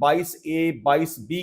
22A 22B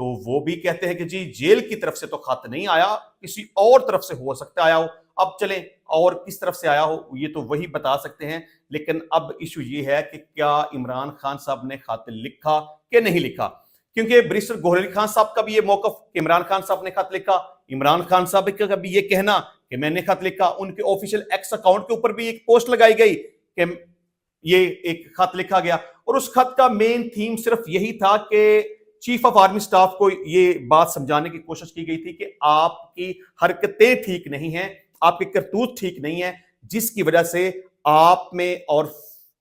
تو وہ بھی کہتے ہیں کہ جی جیل کی طرف سے تو خط نہیں آیا, کسی اور طرف سے ہو سکتا ہے آیا ہو. اب چلیں اور کس طرف سے آیا ہو یہ تو وہی بتا سکتے ہیں, لیکن اب ایشو یہ ہے کہ کیا عمران خان صاحب نے خط لکھا کہ نہیں لکھا, کیونکہ بیرسٹر گوہر علی خان صاحب کا بھی یہ موقف کہ عمران خان صاحب نے خط لکھا, عمران خان صاحب کا بھی یہ کہنا کہ میں نے خط لکھا, ان کے آفیشیل ایکس اکاؤنٹ کے اوپر بھی ایک پوسٹ لگائی گئی کہ یہ ایک خط لکھا گیا, اور اس خط کا مین تھیم صرف یہی تھا کہ چیف آف آرمی سٹاف کو یہ بات سمجھانے کی کوشش کی گئی تھی کہ آپ کی حرکتیں ٹھیک نہیں ہیں, آپ کے کرتوت ٹھیک نہیں ہیں, جس کی وجہ سے آپ میں اور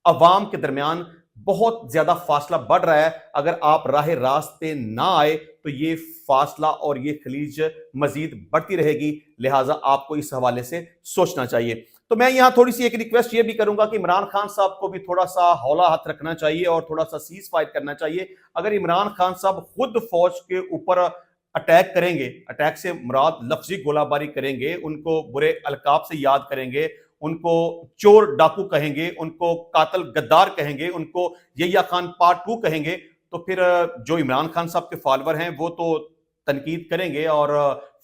عوام کے درمیان بہت زیادہ فاصلہ بڑھ رہا ہے. اگر آپ راہ راست پہ نہ آئے تو یہ فاصلہ اور یہ خلیج مزید بڑھتی رہے گی, لہٰذا آپ کو اس حوالے سے سوچنا چاہیے. تو میں یہاں تھوڑی سی ایک ریکویسٹ یہ بھی کروں گا کہ عمران خان صاحب کو بھی تھوڑا سا ہولا ہاتھ رکھنا چاہیے اور تھوڑا سا سیز فائر کرنا چاہیے. اگر عمران خان صاحب خود فوج کے اوپر اٹیک کریں گے, اٹیک سے مراد لفظی گولہ باری کریں گے, ان کو برے القاب سے یاد کریں گے, ان کو چور ڈاکو کہیں گے, ان کو قاتل غدار کہیں گے, ان کو یحییٰ خان پارٹ 2 کہیں گے, تو پھر جو عمران خان صاحب کے فالوور ہیں وہ تو تنقید کریں گے اور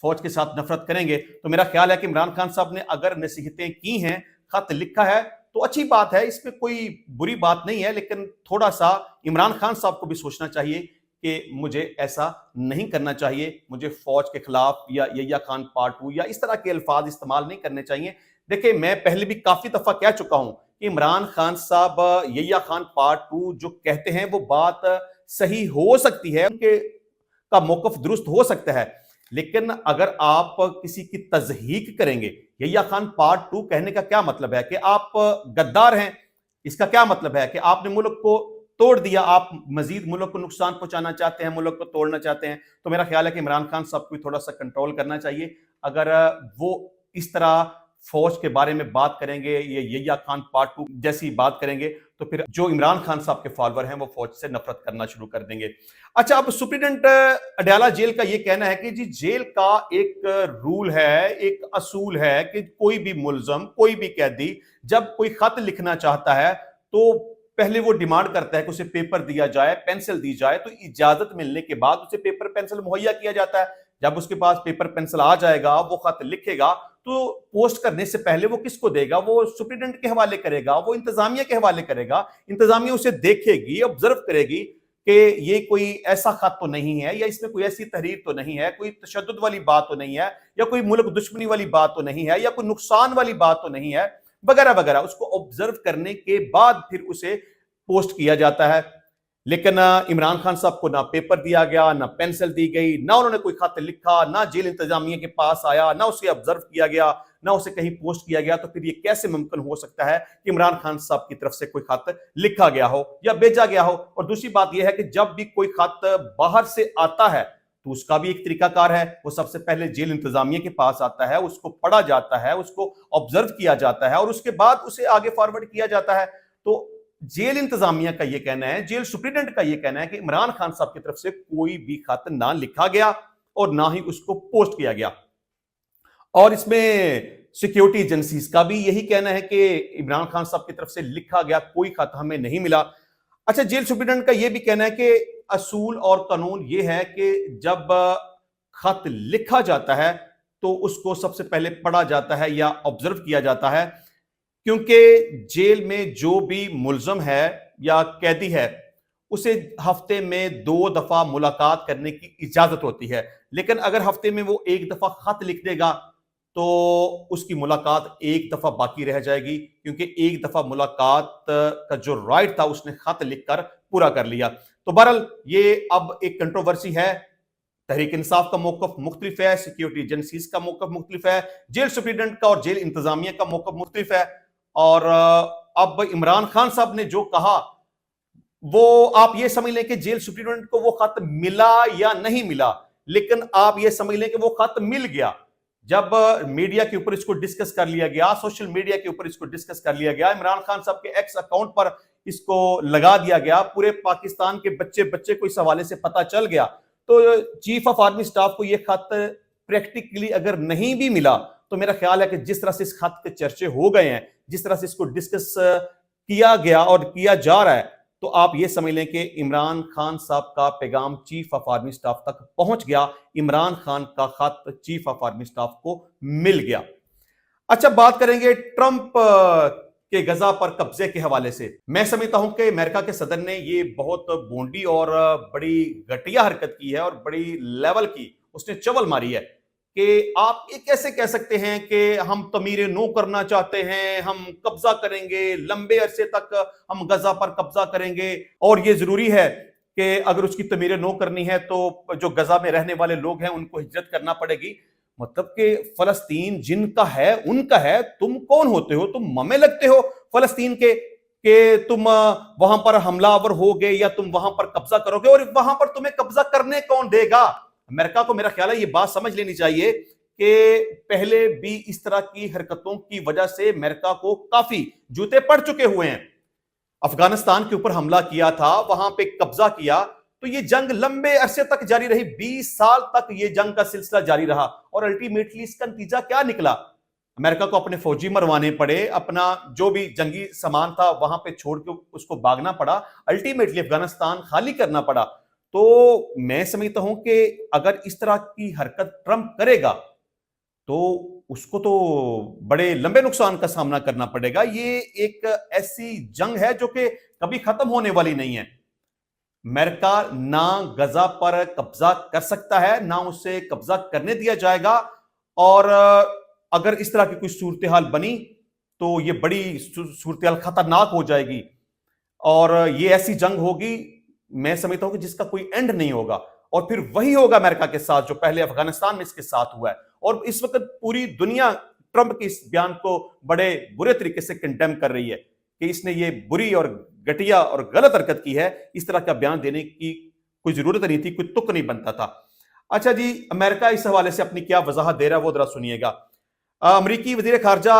فوج کے ساتھ نفرت کریں گے. تو میرا خیال ہے کہ عمران خان صاحب نے اگر نصیحتیں کی ہیں, خط لکھا ہے, تو اچھی بات ہے, اس میں کوئی بری بات نہیں ہے, لیکن تھوڑا سا عمران خان صاحب کو بھی سوچنا چاہیے کہ مجھے ایسا نہیں کرنا چاہیے, مجھے فوج کے خلاف یا یحییٰ خان پارٹ 2 یا اس طرح کے الفاظ استعمال نہیں کرنے چاہیے. دیکھیں میں پہلے بھی کافی دفعہ کہہ چکا ہوں کہ عمران خان صاحب یحییٰ خان پارٹ 2 جو کہتے ہیں وہ بات صحیح ہو سکتی ہے, ان کے کا موقف درست ہو سکتا ہے, لیکن اگر آپ کسی کی تضحیق کریں گے, یحییٰ خان پارٹ 2 کہنے کا کیا مطلب ہے کہ آپ غدار ہیں, اس کا کیا مطلب ہے کہ آپ نے ملک کو توڑ دیا, آپ مزید ملک کو نقصان پہنچانا چاہتے ہیں, ملک کو توڑنا چاہتے ہیں. تو میرا خیال ہے کہ عمران خان صاحب کو تھوڑا سا کنٹرول کرنا چاہیے. اگر وہ اس طرح فوج کے بارے میں بات کریں گے, یہ یحییٰ خان پارٹ 2 جیسی بات کریں گے, تو پھر جو عمران خان صاحب کے فالوور ہیں وہ فوج سے نفرت کرنا شروع کر دیں گے. اچھا, اب سپرنٹینڈنٹ اڈیالہ جیل کا یہ کہنا ہے کہ جی جیل کا ایک رول ہے, ایک اصول ہے کہ کوئی بھی ملزم, کوئی بھی قیدی جب کوئی خط لکھنا چاہتا ہے تو پہلے وہ ڈیمانڈ کرتا ہے کہ اسے پیپر دیا جائے, پینسل دی جائے, تو اجازت ملنے کے بعد اسے پیپر پینسل مہیا کیا جاتا ہے. جب اس کے پاس پیپر پینسل آ جائے گا, وہ خط لکھے گا, تو پوسٹ کرنے سے پہلے وہ کس کو دے گا؟ وہ سپرنٹینڈنٹ کے حوالے کرے گا, وہ انتظامیہ کے حوالے کرے گا. انتظامیہ اسے دیکھے گی, آبزرو کرے گی کہ یہ کوئی ایسا خط تو نہیں ہے, یا اس میں کوئی ایسی تحریر تو نہیں ہے, کوئی تشدد والی بات تو نہیں ہے, یا کوئی ملک دشمنی والی بات تو نہیں ہے, یا کوئی نقصان والی بات تو نہیں ہے, وغیرہ وغیرہ. اس کو آبزرو کرنے کے بعد پھر اسے پوسٹ کیا جاتا ہے. لیکن عمران خان صاحب کو نہ پیپر دیا گیا, نہ پینسل دی گئی, نہ انہوں نے کوئی خط لکھا, نہ جیل انتظامیہ کے پاس آیا, نہ اسے آبزرو کیا گیا, نہ اسے کہیں پوسٹ کیا گیا. تو پھر یہ کیسے ممکن ہو سکتا ہے کہ عمران خان صاحب کی طرف سے کوئی خط لکھا گیا ہو یا بھیجا گیا ہو؟ اور دوسری بات یہ ہے کہ جب بھی کوئی خط باہر سے آتا ہے تو اس کا بھی ایک طریقہ کار ہے. وہ سب سے پہلے جیل انتظامیہ کے پاس آتا ہے, اس کو پڑھا جاتا ہے, اس کو آبزرو کیا جاتا ہے, اور اس کے بعد اسے آگے فارورڈ کیا جاتا ہے. تو جیل انتظامیہ کا یہ کہنا ہے, جیل سپرنٹینڈنٹ کا یہ کہنا ہے کہ عمران خان صاحب کی طرف سے کوئی بھی خط نہ لکھا گیا اور نہ ہی اس کو پوسٹ کیا گیا. اور اس میں سیکیورٹی ایجنسیز کا بھی یہی کہنا ہے کہ عمران خان صاحب کی طرف سے لکھا گیا کوئی خط ہمیں نہیں ملا. اچھا, جیل سپرنٹینڈنٹ کا یہ بھی کہنا ہے کہ اصول اور قانون یہ ہے کہ جب خط لکھا جاتا ہے تو اس کو سب سے پہلے پڑھا جاتا ہے یا آبزرو کیا جاتا ہے, کیونکہ جیل میں جو بھی ملزم ہے یا قیدی ہے اسے ہفتے میں 2 دفعہ ملاقات کرنے کی اجازت ہوتی ہے. لیکن اگر ہفتے میں وہ 1 دفعہ خط لکھ دے گا تو اس کی ملاقات 1 دفعہ باقی رہ جائے گی, کیونکہ 1 دفعہ ملاقات کا جو رائٹ تھا اس نے خط لکھ کر پورا کر لیا. تو بہرحال یہ اب ایک کنٹروورسی ہے. تحریک انصاف کا موقف مختلف ہے, سیکیورٹی ایجنسیز کا موقف مختلف ہے, جیل سپرنٹینڈنٹ کا اور جیل انتظامیہ کا موقف مختلف ہے. اور اب عمران خان صاحب نے جو کہا وہ آپ یہ سمجھ لیں کہ جیل سپرنٹینڈنٹ کو وہ خط ملا یا نہیں ملا, لیکن آپ یہ سمجھ لیں کہ وہ خط مل گیا. جب میڈیا کے اوپر اس کو ڈسکس کر لیا گیا, سوشل میڈیا کے اوپر اس کو ڈسکس کر لیا گیا, عمران خان صاحب کے ایکس اکاؤنٹ پر اس کو لگا دیا گیا, پورے پاکستان کے بچے کو اس حوالے سے پتہ چل گیا, تو چیف آف آرمی سٹاف کو یہ خط پریکٹیکلی اگر نہیں بھی ملا تو میرا خیال ہے کہ جس طرح سے اس خط کے چرچے ہو گئے ہیں, جس طرح سے اس کو ڈسکس کیا گیا اور کیا جا رہا ہے, تو آپ یہ سمجھ لیں کہ عمران خان صاحب کا پیغام چیف آف آرمی سٹاف تک پہنچ گیا، عمران خان کا خط چیف آف آرمی سٹاف کو مل گیا۔ اچھا، بات کریں گے ٹرمپ کے غزہ پر قبضے کے حوالے سے۔ میں سمجھتا ہوں کہ امریکہ کے صدر نے یہ بہت بونڈی اور بڑی گھٹیا حرکت کی ہے اور بڑی لیول کی اس نے چول ماری ہے کہ آپ یہ کیسے کہہ سکتے ہیں کہ ہم تعمیر نو کرنا چاہتے ہیں، ہم قبضہ کریں گے، لمبے عرصے تک ہم غزہ پر قبضہ کریں گے، اور یہ ضروری ہے کہ اگر اس کی تعمیر نو کرنی ہے تو جو غزہ میں رہنے والے لوگ ہیں ان کو ہجرت کرنا پڑے گی۔ مطلب کہ فلسطین جن کا ہے ان کا ہے، تم کون ہوتے ہو؟ تم ممے لگتے ہو فلسطین کے کہ تم وہاں پر حملہ آور ہوگے یا تم وہاں پر قبضہ کرو گے، اور وہاں پر تمہیں قبضہ کرنے کون دے گا؟ امریکہ کو میرا خیال ہے یہ بات سمجھ لینی چاہیے کہ پہلے بھی اس طرح کی حرکتوں کی وجہ سے امریکہ کو کافی جوتے پڑ چکے ہوئے ہیں۔ افغانستان کے اوپر حملہ کیا تھا، وہاں پہ قبضہ کیا، تو یہ جنگ لمبے عرصے تک جاری رہی، 20 سال تک یہ جنگ کا سلسلہ جاری رہا، اور الٹیمیٹلی اس کا نتیجہ کیا نکلا؟ امریکہ کو اپنے فوجی مروانے پڑے، اپنا جو بھی جنگی سامان تھا وہاں پہ چھوڑ کے اس کو بھاگنا پڑا، الٹیمیٹلی افغانستان خالی کرنا پڑا۔ تو میں سمجھتا ہوں کہ اگر اس طرح کی حرکت ٹرمپ کرے گا تو اس کو تو بڑے لمبے نقصان کا سامنا کرنا پڑے گا۔ یہ ایک ایسی جنگ ہے جو کہ کبھی ختم ہونے والی نہیں ہے۔ امریکہ نہ غزہ پر قبضہ کر سکتا ہے، نہ اسے قبضہ کرنے دیا جائے گا، اور اگر اس طرح کی کوئی صورتحال بنی تو یہ بڑی صورتحال خطرناک ہو جائے گی، اور یہ ایسی جنگ ہوگی میں سمجھتا ہوں کہ جس کا کوئی اینڈ نہیں ہوگا، اور پھر وہی ہوگا امریکہ کے ساتھ جو پہلے افغانستان میں اس کے ساتھ ہوا ہے۔ اور اس وقت پوری دنیا ٹرمپ کے اس بیان کو بڑے برے طریقے سے کنڈیم کر رہی ہے کہ اس نے یہ بری اور گھٹیا اور غلط حرکت کی ہے، اس طرح کا بیان دینے کی کوئی ضرورت نہیں تھی، کوئی تک نہیں بنتا تھا۔ اچھا جی، امریکہ اس حوالے سے اپنی کیا وضاحت دے رہا ہے وہ ذرا سنیے گا۔ امریکی وزیر خارجہ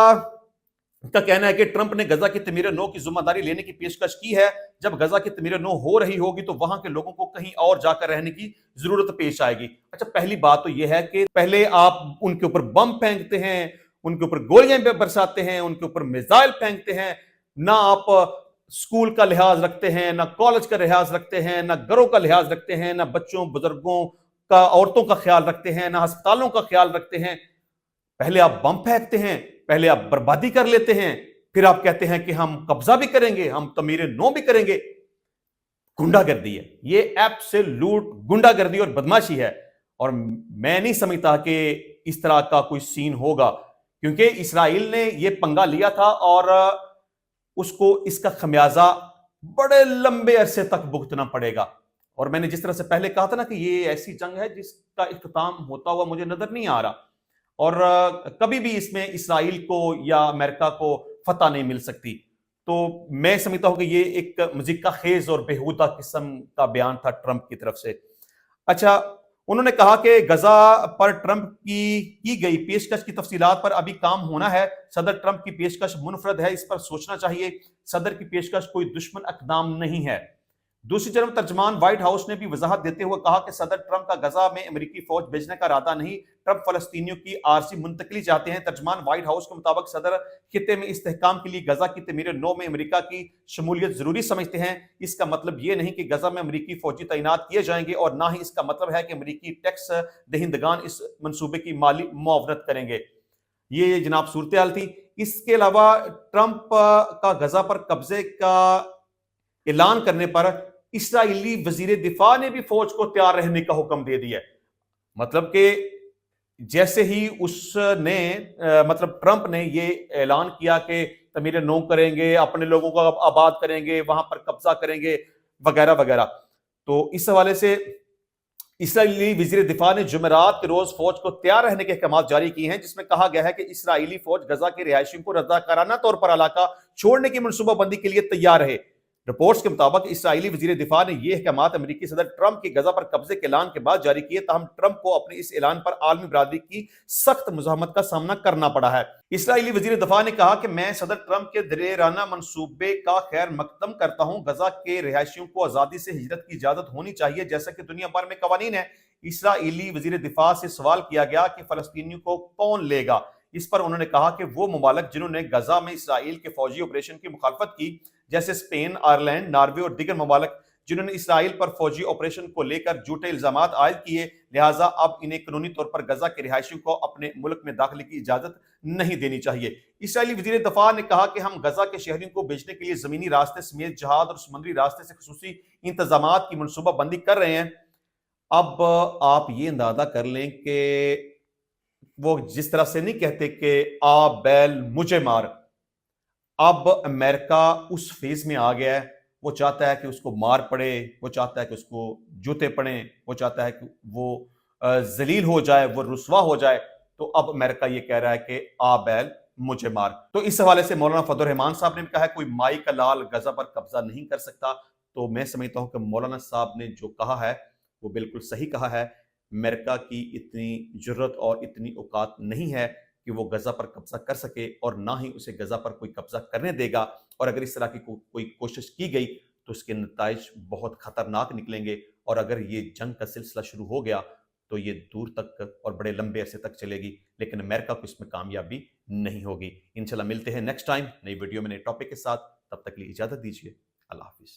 کا کہنا ہے کہ ٹرمپ نے غزہ کی تعمیر نو کی ذمہ داری لینے کی پیشکش کی ہے۔ جب غزہ کی تعمیر نو ہو رہی ہوگی تو وہاں کے لوگوں کو کہیں اور جا کر رہنے کی ضرورت پیش آئے گی۔ اچھا، پہلی بات تو یہ ہے کہ پہلے آپ ان کے اوپر بم پھینکتے ہیں، ان کے اوپر گولیاں برساتے ہیں، ان کے اوپر میزائل پھینکتے ہیں، نہ آپ اسکول کا لحاظ رکھتے ہیں، نہ کالج کا لحاظ رکھتے ہیں، نہ گھروں کا لحاظ رکھتے ہیں، نہ بچوں بزرگوں کا، عورتوں کا خیال رکھتے ہیں، نہ ہسپتالوں کا خیال رکھتے ہیں۔ پہلے آپ بم پھینکتے ہیں، پہلے آپ بربادی کر لیتے ہیں، پھر آپ کہتے ہیں کہ ہم قبضہ بھی کریں گے، ہم تعمیر نو بھی کریں گے۔ گنڈا گردی ہے یہ، ایبسولوٹ گنڈا گردی اور بدماشی ہے، اور میں نہیں سمجھتا کہ اس طرح کا کوئی سین ہوگا، کیونکہ اسرائیل نے یہ پنگا لیا تھا اور اس کو اس کا خمیازہ بڑے لمبے عرصے تک بھگتنا پڑے گا۔ اور میں نے جس طرح سے پہلے کہا تھا نا کہ یہ ایسی جنگ ہے جس کا اختتام ہوتا ہوا مجھے نظر نہیں آ رہا، اور کبھی بھی اس میں اسرائیل کو یا امریکہ کو فتح نہیں مل سکتی۔ تو میں سمجھتا ہوں کہ یہ ایک مضحکہ خیز اور بیہودہ قسم کا بیان تھا ٹرمپ کی طرف سے۔ اچھا، انہوں نے کہا کہ غزہ پر ٹرمپ کی گئی پیشکش کی تفصیلات پر ابھی کام ہونا ہے۔ صدر ٹرمپ کی پیشکش منفرد ہے، اس پر سوچنا چاہیے۔ صدر کی پیشکش کوئی دشمن اقدام نہیں ہے۔ دوسری جانب ترجمان وائٹ ہاؤس نے بھی وضاحت دیتے ہوئے کہا کہ صدر ٹرمپ کا غزہ میں امریکی فوج بھیجنے کا ارادہ نہیں، ٹرمپ فلسطینیوں کی عارضی منتقلی چاہتے ہیں۔ ترجمان وائٹ ہاؤس کے مطابق صدر خطے میں استحکام کے لیے غزہ کی تعمیر نو میں امریکہ کی شمولیت ضروری سمجھتے ہیں۔ اس کا مطلب یہ نہیں کہ غزہ میں امریکی فوجی تعینات کیے جائیں گے، اور نہ ہی اس کا مطلب ہے کہ امریکی ٹیکس دہندگان اس منصوبے کی مالی معاونت کریں گے۔ یہ جناب صورتحال تھی۔ اس کے علاوہ ٹرمپ کا غزہ پر قبضے کا اعلان کرنے پر اسرائیلی وزیر دفاع نے بھی فوج کو تیار رہنے کا حکم دے دیا۔ مطلب کہ جیسے ہی اس نے مطلب ٹرمپ نے یہ اعلان کیا کہ تعمیر نو کریں گے، اپنے لوگوں کو آباد کریں گے، وہاں پر قبضہ کریں گے وغیرہ وغیرہ، تو اس حوالے سے اسرائیلی وزیر دفاع نے جمعرات کے روز فوج کو تیار رہنے کے احکامات جاری کیے ہیں، جس میں کہا گیا ہے کہ اسرائیلی فوج غزہ کے رہائشیوں کو رضاکارانہ طور پر علاقہ چھوڑنے کی منصوبہ بندی کے لیے تیار رہے۔ رپورٹس کے مطابق اسرائیلی وزیر دفاع نے یہ احکامات امریکی صدر ٹرمپ کی غزہ پر قبضے کے اعلان کے بعد جاری کیے، تاہم ٹرمپ کو اپنے اس اعلان پر عالمی برادری کی سخت مزاحمت کا سامنا کرنا پڑا ہے۔ اسرائیلی وزیر دفاع نے کہا کہ میں صدر ٹرمپ کے دلیرانہ منصوبے کا خیر مقدم کرتا ہوں۔ غزہ کے رہائشیوں کو آزادی سے ہجرت کی اجازت ہونی چاہیے جیسا کہ دنیا بھر میں قوانین ہے۔ اسرائیلی وزیر دفاع سے سوال کیا گیا کہ فلسطینیوں کو کون لے گا، اس پر انہوں نے کہا کہ وہ ممالک جنہوں نے غزہ میں اسرائیل کے فوجی آپریشن کی مخالفت کی، جیسے اسپین، آئرلینڈ، ناروے اور دیگر ممالک جنہوں نے اسرائیل پر فوجی آپریشن کو لے کر جھوٹے الزامات عائد کیے، لہٰذا اب انہیں قانونی طور پر غزہ کے رہائشیوں کو اپنے ملک میں داخلے کی اجازت نہیں دینی چاہیے۔ اسرائیلی وزیر دفاع نے کہا کہ ہم غزہ کے شہریوں کو بھیجنے کے لیے زمینی راستے سمیت جہاد اور سمندری راستے سے خصوصی انتظامات کی منصوبہ بندی کر رہے ہیں۔ اب آپ یہ اندازہ کر لیں کہ وہ جس طرح سے نہیں کہتے کہ آ بیل مجھے مار، اب امریکہ اس فیز میں آ گیا ہے، وہ چاہتا ہے کہ اس کو مار پڑے، وہ چاہتا ہے کہ اس کو جوتے پڑیں، وہ چاہتا ہے کہ وہ ذلیل ہو جائے، وہ رسوا ہو جائے۔ تو اب امریکہ یہ کہہ رہا ہے کہ آ بیل مجھے مار۔ تو اس حوالے سے مولانا فضل الرحمان صاحب نے بھی کہا ہے کوئی مائی کا لال غزہ پر قبضہ نہیں کر سکتا۔ تو میں سمجھتا ہوں کہ مولانا صاحب نے جو کہا ہے وہ بالکل صحیح کہا ہے۔ امریکہ کی اتنی جرت اور اتنی اوقات نہیں ہے کہ وہ غزہ پر قبضہ کر سکے، اور نہ ہی اسے غزہ پر کوئی قبضہ کرنے دے گا، اور اگر اس طرح کی کوئی کوشش کی گئی تو اس کے نتائج بہت خطرناک نکلیں گے، اور اگر یہ جنگ کا سلسلہ شروع ہو گیا تو یہ دور تک اور بڑے لمبے عرصے تک چلے گی، لیکن امریکہ کو اس میں کامیابی نہیں ہوگی۔ انشاءاللہ ملتے ہیں نیکسٹ ٹائم نئی ویڈیو میں نئے ٹاپک کے ساتھ، تب تک کے لیے اجازت دیجیے، اللہ حافظ۔